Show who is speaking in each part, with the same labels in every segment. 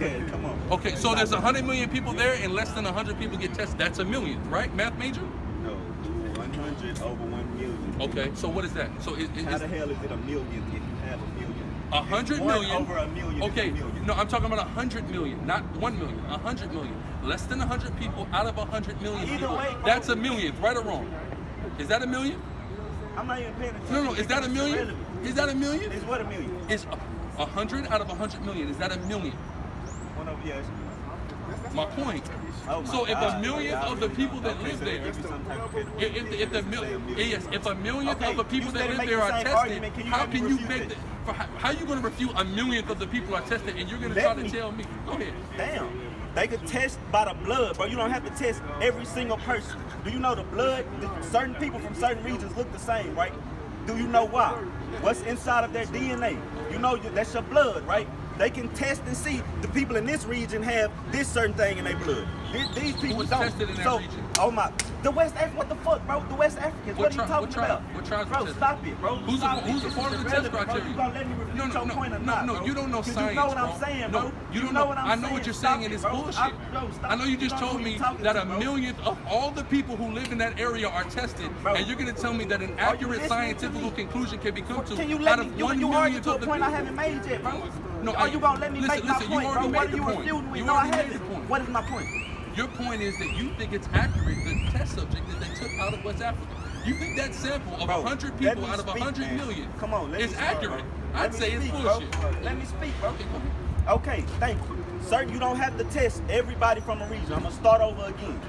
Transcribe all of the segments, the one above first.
Speaker 1: Yeah, come on.
Speaker 2: Okay, so there's 100 million people there and less than 100 people get tested. That's a million, right? Math major?
Speaker 1: No, 100 over 1 million.
Speaker 2: Okay, so what is that? So
Speaker 1: how the hell is it a million if you have a million?
Speaker 2: 100 million
Speaker 1: over a million.
Speaker 2: Okay,
Speaker 1: is a million.
Speaker 2: no, I'm talking about 100 million, not 1 million. 100 million. Less than 100 people out of 100 million
Speaker 1: Either
Speaker 2: people.
Speaker 1: way, bro.
Speaker 2: That's a million, right or wrong? Is that a million?
Speaker 1: I'm not even paying attention.
Speaker 2: No, is that a million? Is that a million?
Speaker 1: It's what a million?
Speaker 2: Is 100 out of 100 million, is that a million?
Speaker 1: One over here.
Speaker 2: My point.
Speaker 1: Oh my
Speaker 2: So if
Speaker 1: God.
Speaker 2: a millionth of the people that live there, if a millionth of the people that live there are tested, how can you make that? How are you going to refute a millionth of the people are tested and you're going to try to tell me? Go ahead.
Speaker 1: Damn. They could test by the blood, bro. You don't have to test every single person. Do you know the blood? Certain people from certain regions look the same, right? Do you know why? What's inside of their DNA? You know that's your blood, right? They can test and see the people in this region have this certain thing in their blood. These people
Speaker 2: Who's
Speaker 1: don't.
Speaker 2: tested in that region?
Speaker 1: Oh my, the West Africans, what the fuck, bro? The West Africans, what are you talking about?
Speaker 2: What tribes
Speaker 1: bro,
Speaker 2: were tested?
Speaker 1: stop it, bro.
Speaker 2: Who's a part of the test criteria?
Speaker 1: You gonna let me refute your point or not,
Speaker 2: No,
Speaker 1: bro?
Speaker 2: you don't know science,
Speaker 1: you know what
Speaker 2: bro.
Speaker 1: I'm saying,
Speaker 2: No,
Speaker 1: bro.
Speaker 2: you don't
Speaker 1: know what I'm
Speaker 2: I
Speaker 1: saying.
Speaker 2: know what you're
Speaker 1: Stop
Speaker 2: saying, and it's
Speaker 1: bro.
Speaker 2: bullshit.
Speaker 1: Stop
Speaker 2: I know you
Speaker 1: it.
Speaker 2: just
Speaker 1: don't know
Speaker 2: told
Speaker 1: who
Speaker 2: me
Speaker 1: you talking
Speaker 2: that
Speaker 1: to,
Speaker 2: a
Speaker 1: bro.
Speaker 2: millionth of all the people who live in that area are tested,
Speaker 1: Bro.
Speaker 2: and you're going to tell me that an accurate scientific conclusion can be come to
Speaker 1: Can you let
Speaker 2: out
Speaker 1: me?
Speaker 2: of 1
Speaker 1: You argue
Speaker 2: millionth
Speaker 1: to a
Speaker 2: of the
Speaker 1: point I
Speaker 2: people.
Speaker 1: haven't made yet, bro.
Speaker 2: No,
Speaker 1: Are you gonna let me make my
Speaker 2: listen,
Speaker 1: point,
Speaker 2: you
Speaker 1: bro?
Speaker 2: already
Speaker 1: What
Speaker 2: made
Speaker 1: are
Speaker 2: the
Speaker 1: you
Speaker 2: point.
Speaker 1: refuting me?
Speaker 2: You
Speaker 1: No, I
Speaker 2: already made
Speaker 1: haven't.
Speaker 2: the point.
Speaker 1: What is my point?
Speaker 2: Your point is that you think it's accurate, the test subject that they took out of West Africa. You think that sample of
Speaker 1: Bro,
Speaker 2: 100
Speaker 1: let
Speaker 2: people
Speaker 1: me
Speaker 2: out of
Speaker 1: speak,
Speaker 2: 100
Speaker 1: man.
Speaker 2: million
Speaker 1: Come on, let me
Speaker 2: is
Speaker 1: speak,
Speaker 2: accurate.
Speaker 1: bro.
Speaker 2: I'd say it's
Speaker 1: speak,
Speaker 2: bullshit.
Speaker 1: Bro. Let me speak, bro.
Speaker 2: Okay, go ahead.
Speaker 1: Okay, thank you. Certain, you don't have to test everybody from a region. I'm gonna start over again.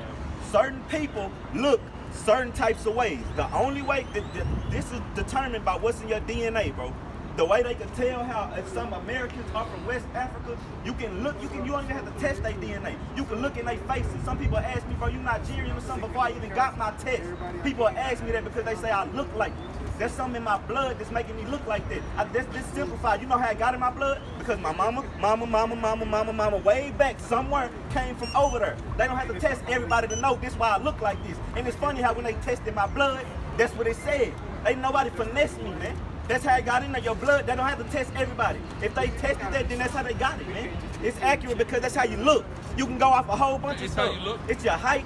Speaker 1: Certain people look certain types of ways. The only way that this is determined by what's in your DNA, bro. The way they can tell how if some Americans are from West Africa, you can look, you don't even have to test their DNA. You can look in their faces. Some people ask me, bro, you Nigerian or something before I even got my test. People ask me that because they say I look like it. There's something in my blood that's making me look like that. This simplified. You know how I got in my blood? Because my mama, way back somewhere came from over there. They don't have to test everybody to know this why I look like this. And it's funny how when they tested my blood, that's what they said. Ain't nobody finessed me, man. That's how it got in there, your blood. They don't have to test everybody. If they tested that, then that's how they got it, man. It's accurate because that's how you look. You can go off a whole bunch of stuff.
Speaker 2: How you look?
Speaker 1: It's your height.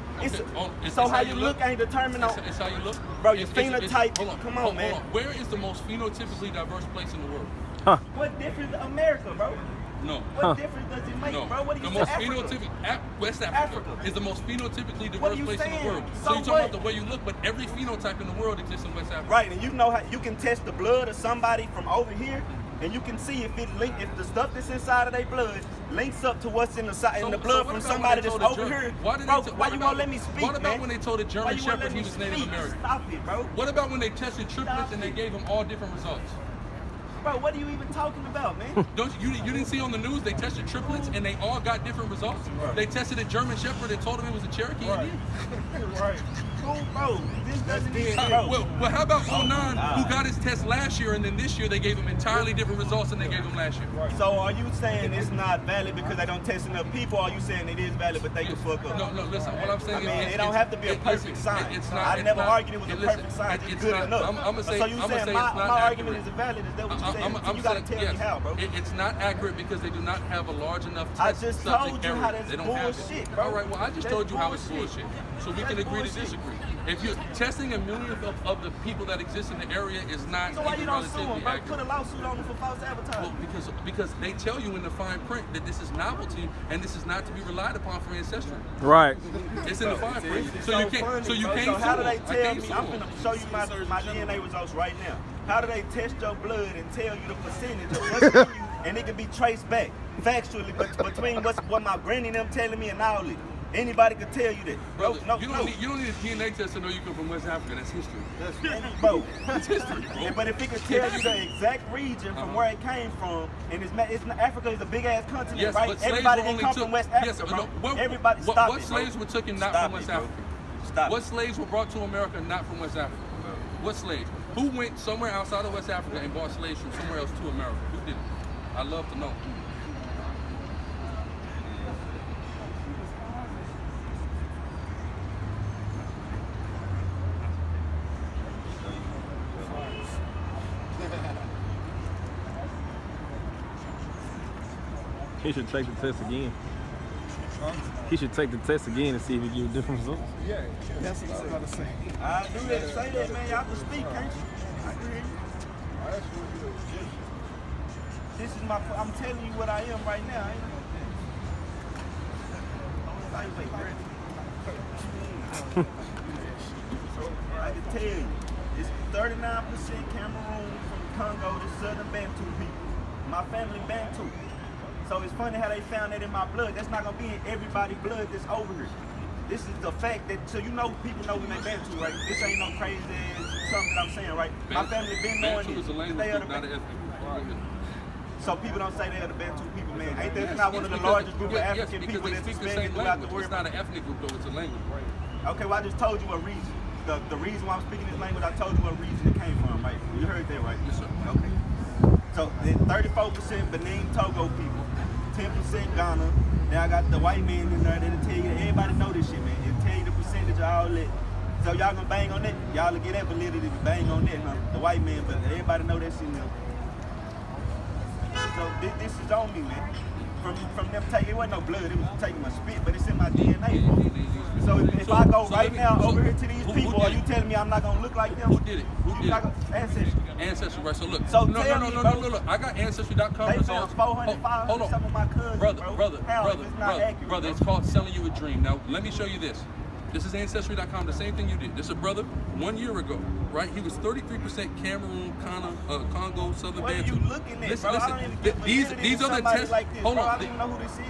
Speaker 1: So how you look ain't determined on.
Speaker 2: It's how you look.
Speaker 1: Bro, your phenotype. Come on, man.
Speaker 2: Hold on. Where is the most phenotypically diverse place in the world?
Speaker 1: What difference America, bro?
Speaker 2: No.
Speaker 1: What difference does it make,
Speaker 2: No.
Speaker 1: bro? What do you
Speaker 2: the
Speaker 1: say,
Speaker 2: most
Speaker 1: Africa?
Speaker 2: West Africa is the most phenotypically
Speaker 1: What
Speaker 2: diverse
Speaker 1: are you
Speaker 2: place in
Speaker 1: saying?
Speaker 2: the world.
Speaker 1: So
Speaker 2: So you're talking
Speaker 1: what?
Speaker 2: about the way you look, but every phenotype in the world exists in West Africa.
Speaker 1: Right, and you know how you can test the blood of somebody from over here, and you can see if if the stuff that's inside of their blood links up to what's in the blood from somebody that's over here. Bro, why you won't let me speak,
Speaker 2: What about
Speaker 1: man?
Speaker 2: when they told a German Shepherd he was Native American?
Speaker 1: Stop it, bro.
Speaker 2: What about when they tested triplets and they gave them all different results?
Speaker 1: Bro, what are you even talking about, man?
Speaker 2: You didn't see on the news they tested triplets and they all got different results?
Speaker 1: Right.
Speaker 2: They tested a German Shepherd and told him it was a Cherokee Indian?
Speaker 1: Right. Cool, bro. This doesn't even, bro.
Speaker 2: Well, how about 09 who got his test last year and then this year they gave him entirely different results than they gave him last year?
Speaker 1: So are you saying it's not valid because they don't test enough people, or are you saying it is valid but they can fuck up?
Speaker 2: No, listen, what I'm saying
Speaker 1: it don't have to be a perfect science. I never argued it was a perfect science. It's good enough. So you saying my argument is valid? Is that what you're saying? So you gotta tell me how, bro.
Speaker 2: It's not accurate because they do not have a large enough
Speaker 1: I
Speaker 2: test
Speaker 1: just
Speaker 2: subject
Speaker 1: told you
Speaker 2: area.
Speaker 1: how that's
Speaker 2: They don't have
Speaker 1: bullshit,
Speaker 2: it.
Speaker 1: bro.
Speaker 2: All right, well, I just told you how it's
Speaker 1: bullshit.
Speaker 2: bullshit. So we can agree to disagree. If you're testing a millionth of the people that exist in the area is not
Speaker 1: So why you don't sue
Speaker 2: relatively
Speaker 1: them, bro?
Speaker 2: accurate.
Speaker 1: Put a lawsuit on them for false advertising.
Speaker 2: Well, because they tell you in the fine print that this is novelty and this is not to be relied upon for ancestry.
Speaker 3: Right.
Speaker 2: It's in the fine print, so you can't. So you can't.
Speaker 1: So how do they
Speaker 2: sue
Speaker 1: tell
Speaker 2: them.
Speaker 1: me? I'm gonna show you my DNA results right now. How do they test your blood and tell you the percentage of what's in you, and it can be traced back factually, but between what my granny and them telling me and all it? Anybody could tell you that, bro.
Speaker 2: You don't need a DNA test to know you come from West Africa. That's history.
Speaker 1: Bro,
Speaker 2: That's history, bro.
Speaker 1: But if it could tell you the exact region from where it came from, and Africa is a big ass continent,
Speaker 2: Yes,
Speaker 1: right?
Speaker 2: but
Speaker 1: Everybody
Speaker 2: slaves
Speaker 1: didn't come from West Africa, bro. Everybody, stop
Speaker 2: what
Speaker 1: it,
Speaker 2: slaves
Speaker 1: bro.
Speaker 2: were taken not
Speaker 1: Stop
Speaker 2: from West
Speaker 1: it, bro.
Speaker 2: Africa?
Speaker 1: Stop
Speaker 2: What
Speaker 1: it.
Speaker 2: slaves were brought to America not from West Africa? What slaves? Who went somewhere outside of West Africa and bought slaves from somewhere else to America? Who did it? I'd love to know.
Speaker 3: He should take the test again. He should take the test again and see if he gives different results.
Speaker 4: Yeah, that's what I was about to say.
Speaker 1: I do that. Say that, man. Y'all can speak, can't you? I can hear you. This is my. I'm telling you what I am right now. Ain't I can tell you, it's 39% Cameroon from Congo, the southern Bantu people. My family Bantu. So it's funny how they found that in my blood. That's not gonna be in everybody's blood that's over here. This is the fact that, so you know, people know when they Bantu, right? This ain't no crazy something that I'm saying, right? My family been knowing
Speaker 2: Bantu
Speaker 1: this.
Speaker 2: is a language, not an ethnic group.
Speaker 1: So people don't say they're the Bantu people, man. Ain't that not one of the largest group of African people
Speaker 2: they
Speaker 1: that's
Speaker 2: speak the
Speaker 1: Hispanic
Speaker 2: same
Speaker 1: without the
Speaker 2: language.
Speaker 1: word?
Speaker 2: It's not an ethnic group, though. It's a language.
Speaker 1: Okay, well, I just told you a reason. The reason why I'm speaking this language, I told you what reason it came from, right? You heard that, right?
Speaker 2: Yes, sir.
Speaker 1: Okay. So, 34% Benin, Togo people, 10% Ghana. Then I got the white man in there that'll tell you, everybody know this shit, man. It'll tell you the percentage of all that. So y'all gonna bang on that? Y'all will get that validity to bang on that, huh? The white man, but everybody know that shit now. So this is on me, man. From them taking, it wasn't no blood, it was taking my spit, but it's in my DNA, bro. So if I go right now over here to these people, are you telling me I'm not gonna look like them?
Speaker 2: Who did it? Who did it?
Speaker 1: Ancestry.
Speaker 2: Ancestry, right? So look.
Speaker 1: So
Speaker 2: no.
Speaker 1: look.
Speaker 2: I got Ancestry.com
Speaker 1: They
Speaker 2: results.
Speaker 1: found 400, 500, some of my cousins,
Speaker 2: brother.
Speaker 1: Brother,
Speaker 2: It's called selling you a dream. Now, let me show you this. This is Ancestry.com, the same thing you did. This is a brother 1 year ago, right? He was 33% Cameroon, Congo, Southern Bantu.
Speaker 1: What are you looking at,
Speaker 2: listen,
Speaker 1: bro?
Speaker 2: Listen.
Speaker 1: I don't even get
Speaker 2: These are the tests.
Speaker 1: like this,
Speaker 2: Hold
Speaker 1: bro.
Speaker 2: on.
Speaker 1: I don't even know who this is.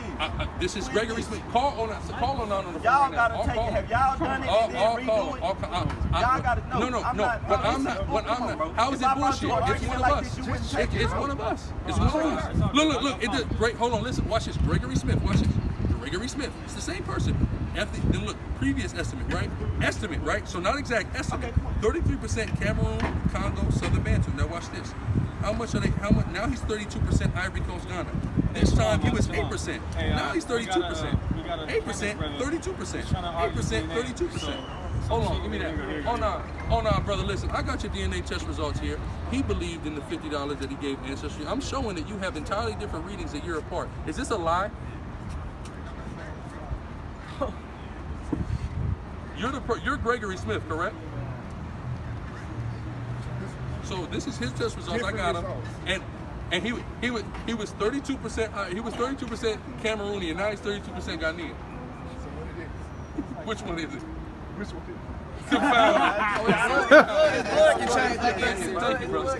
Speaker 2: This is Gregory Smith. Call on the phone
Speaker 1: Y'all
Speaker 2: right
Speaker 1: gotta
Speaker 2: now.
Speaker 1: take it. Have y'all done it and then redo it? Y'all gotta know.
Speaker 2: No. But I'm not. How is it bullshit? It's one of us. It's one of us. It's one of us. Look. Great. Hold on. Listen. Watch this. Gregory Smith. Watch this. Gregory Smith. It's the same person. Then look, previous estimate, right? Estimate, right? So not exact estimate. 33% Cameroon, Congo, Southern Bantu. Now watch this. How much are they? Now he's 32% Ivory Coast, Ghana. This time he was 8%. Now he's 32%. 8%, 32%. 8%, 32%. Hold on, give me that. Hold on, brother. Listen, I got your DNA test results here. He believed in the $50 that he gave Ancestry. I'm showing that you have entirely different readings a year apart. Is this a lie? You're Gregory Smith, correct? So this is his test results. I got him, and he was 32%. He was 32% Cameroonian, and now he's 32% Ghanaian. Which one is it?
Speaker 4: Which one?
Speaker 2: Thank you, brother.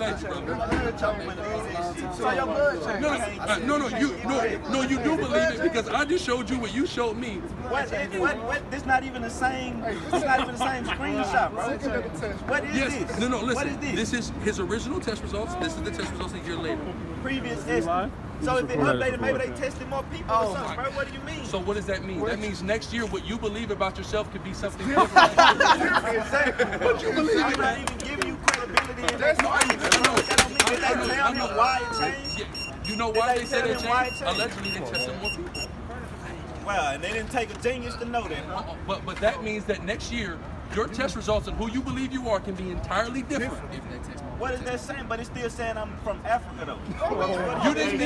Speaker 2: No, you do believe it because I just showed you what you showed me.
Speaker 1: What? This not even the same. This not even the same screenshot, bro. What is this?
Speaker 2: No, listen.
Speaker 1: What is this?
Speaker 2: This is his original test results. This is the test results a year later.
Speaker 1: Previous estimate. So if it updated, maybe they tested more people or something, bro. What do you mean?
Speaker 2: So what does that mean? That means next year what you believe about yourself could be something different.
Speaker 1: Exactly. What you believe in? I'm not even giving you credibility in that. Did they tell him why it changed?
Speaker 2: You know why they said it changed? Allegedly they tested more people.
Speaker 1: Well, and they didn't take a genius to know that. Huh?
Speaker 2: But that means that next year your test results and who you believe you are can be entirely different.
Speaker 1: What is that saying? But it's still saying I'm from Africa, though.
Speaker 2: You didn't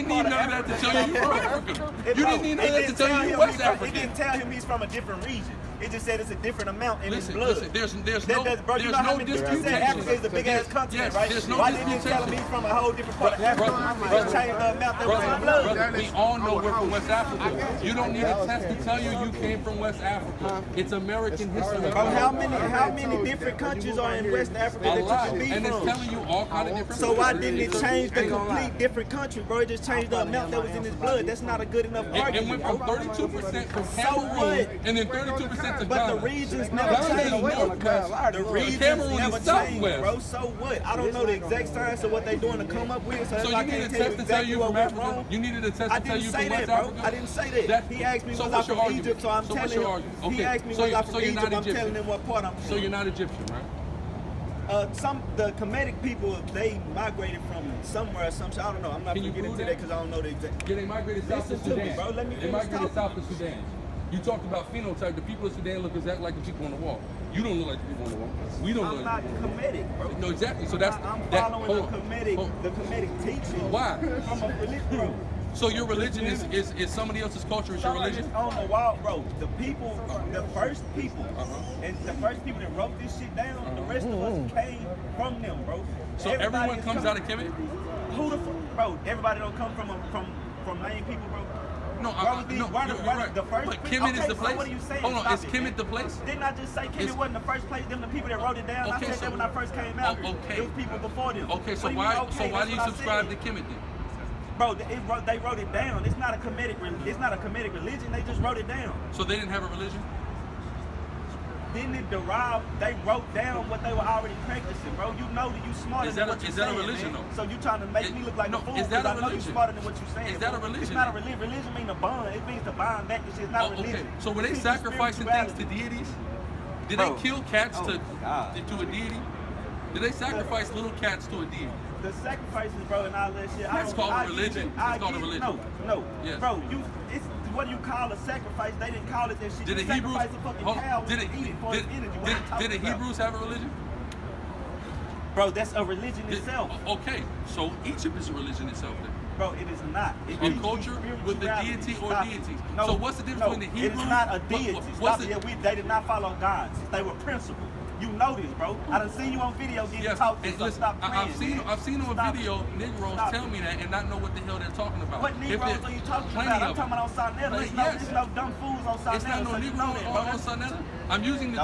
Speaker 2: need none of that to tell you you're from Africa. You didn't need none of that to tell you you're West African.
Speaker 1: It didn't tell him he's from a different region. It just said it's a different amount in his blood.
Speaker 2: Listen, there's no
Speaker 1: disputation. Africa is a big ass continent, right? Why didn't it tell him he's from a whole different part of Africa? Just change the amount that was in the blood.
Speaker 2: Brother, we all know we're from West Africa. You don't need a test to tell you you came from West Africa. It's American history.
Speaker 1: Bro, how many different countries are in West Africa that you can be
Speaker 2: and
Speaker 1: from?
Speaker 2: it's telling you all kind of different.
Speaker 1: So why didn't it change the complete different country, bro? It just changed the amount that was in his blood. That's not a good enough argument.
Speaker 2: It went from 32% from Cameroon and then 32% to Ghana.
Speaker 1: But the regions never changed. The regions never changed, bro. So what? I don't know the exact science of what they're doing to come up with. So
Speaker 2: you needed a test to tell you from Africa? You needed a test to tell you from West Africa?
Speaker 1: I didn't say that. He asked me was I from Egypt, so I'm telling him. He asked me was I from Egypt, I'm telling him what part I'm from.
Speaker 2: So you're not Egyptian, right?
Speaker 1: The Kemetic people, they migrated from somewhere or some shit. I don't know. I'm not gonna get into that because I don't know the exact.
Speaker 2: Yeah, they migrated south to Sudan.
Speaker 1: Bro, let me
Speaker 2: they migrated south to Sudan. You talked about phenotype. The people of Sudan look exactly like the people on the wall. You don't look like the people on the wall. We don't look like the people.
Speaker 1: I'm not Kemetic, bro.
Speaker 2: No, exactly. So that's
Speaker 1: I'm following the Kemetic teaching.
Speaker 2: Why?
Speaker 1: From a religion, bro.
Speaker 2: So your religion is somebody else's culture is your religion?
Speaker 1: On the wall, bro. The people, the first people,
Speaker 2: Uh-huh.
Speaker 1: and the first people that wrote this shit down, the rest of us came from them, bro.
Speaker 2: So
Speaker 1: Everybody
Speaker 2: everyone
Speaker 1: is
Speaker 2: comes
Speaker 1: coming-
Speaker 2: out of Kemet?
Speaker 1: Who the fuck, bro? Everybody don't come from main people, bro.
Speaker 2: No,
Speaker 1: Bro,
Speaker 2: no,
Speaker 1: you're
Speaker 2: right.
Speaker 1: The first
Speaker 2: But
Speaker 1: people-
Speaker 2: Kemet is
Speaker 1: okay,
Speaker 2: the
Speaker 1: so
Speaker 2: place?
Speaker 1: what are you saying?
Speaker 2: Hold on,
Speaker 1: Stop
Speaker 2: is
Speaker 1: it,
Speaker 2: Kemet
Speaker 1: man.
Speaker 2: the place?
Speaker 1: Didn't I just say Kemet
Speaker 2: It's-
Speaker 1: wasn't the first place? Them the people that wrote it down. I
Speaker 2: Okay,
Speaker 1: said
Speaker 2: so-
Speaker 1: that when I first came out.
Speaker 2: Oh, okay.
Speaker 1: It was people before them.
Speaker 2: Okay, so
Speaker 1: What do you
Speaker 2: why
Speaker 1: mean, okay?
Speaker 2: do you
Speaker 1: That's what I
Speaker 2: subscribe to
Speaker 1: said.
Speaker 2: Kemet then?
Speaker 1: Bro, they wrote it down. It's not a Kemetic religion. They just wrote it down.
Speaker 2: So they didn't have a religion?
Speaker 1: Didn't it derive? They wrote down what they were already practicing, bro. You know that you smarter
Speaker 2: Is
Speaker 1: than
Speaker 2: that a-
Speaker 1: what you're
Speaker 2: is that a
Speaker 1: saying,
Speaker 2: religion,
Speaker 1: man.
Speaker 2: though?
Speaker 1: So you trying to make me look like
Speaker 2: No,
Speaker 1: a fool?
Speaker 2: is that a
Speaker 1: because I know you
Speaker 2: religion?
Speaker 1: smarter than what you're saying.
Speaker 2: Is that a
Speaker 1: bro. It's
Speaker 2: religion,
Speaker 1: not a
Speaker 2: then?
Speaker 1: religion. Religion means to bond. It means to bind back. This shit's not
Speaker 2: Oh,
Speaker 1: a religion.
Speaker 2: okay. So were they
Speaker 1: It means
Speaker 2: sacrificing things to
Speaker 1: spirituality.
Speaker 2: deities? Did
Speaker 1: Bro.
Speaker 2: they kill cats
Speaker 1: Oh, God.
Speaker 2: to a deity? Did they sacrifice little cats to a deity?
Speaker 1: The sacrifices, bro, and all that shit.
Speaker 2: That's called a religion. That's called a religion.
Speaker 1: No,
Speaker 2: Yes.
Speaker 1: bro. It's what do you call a sacrifice? They didn't call it that shit.
Speaker 2: Did the
Speaker 1: You
Speaker 2: Hebrews?
Speaker 1: sacrifice a fucking
Speaker 2: hold on,
Speaker 1: cow
Speaker 2: did
Speaker 1: and eat it for its energy. What are you
Speaker 2: did
Speaker 1: talking
Speaker 2: the
Speaker 1: about?
Speaker 2: Hebrews have a religion?
Speaker 1: Bro, that's a religion itself.
Speaker 2: Okay, so Egypt is a religion itself then.
Speaker 1: Bro, it is not. It
Speaker 2: In
Speaker 1: teaches
Speaker 2: culture with the
Speaker 1: spirituality.
Speaker 2: deity or
Speaker 1: Stop it.
Speaker 2: deities.
Speaker 1: No,
Speaker 2: So what's the difference
Speaker 1: no,
Speaker 2: between the Hebrews?
Speaker 1: It is not a deity.
Speaker 2: What's
Speaker 1: Stop
Speaker 2: the-
Speaker 1: it. They did not follow gods. They were principles. You know this, bro. I done seen you on video getting
Speaker 2: Yes,
Speaker 1: taught this,
Speaker 2: and
Speaker 1: so
Speaker 2: listen,
Speaker 1: stop playing.
Speaker 2: I've seen on
Speaker 1: Stop
Speaker 2: video
Speaker 1: it.
Speaker 2: Negroes
Speaker 1: Stop
Speaker 2: tell
Speaker 1: it.
Speaker 2: me that and not know what the hell they're talking about.
Speaker 1: What
Speaker 2: If
Speaker 1: Negroes
Speaker 2: they're-
Speaker 1: are you talking
Speaker 2: plenty
Speaker 1: about? I'm
Speaker 2: of
Speaker 1: talking about on Sarnetta.
Speaker 2: them.
Speaker 1: It's
Speaker 2: Yes.
Speaker 1: no dumb fools on Sarnetta.
Speaker 2: It's not no
Speaker 1: so you
Speaker 2: Negro
Speaker 1: know that, bro.
Speaker 2: on Sonetta. I'm using the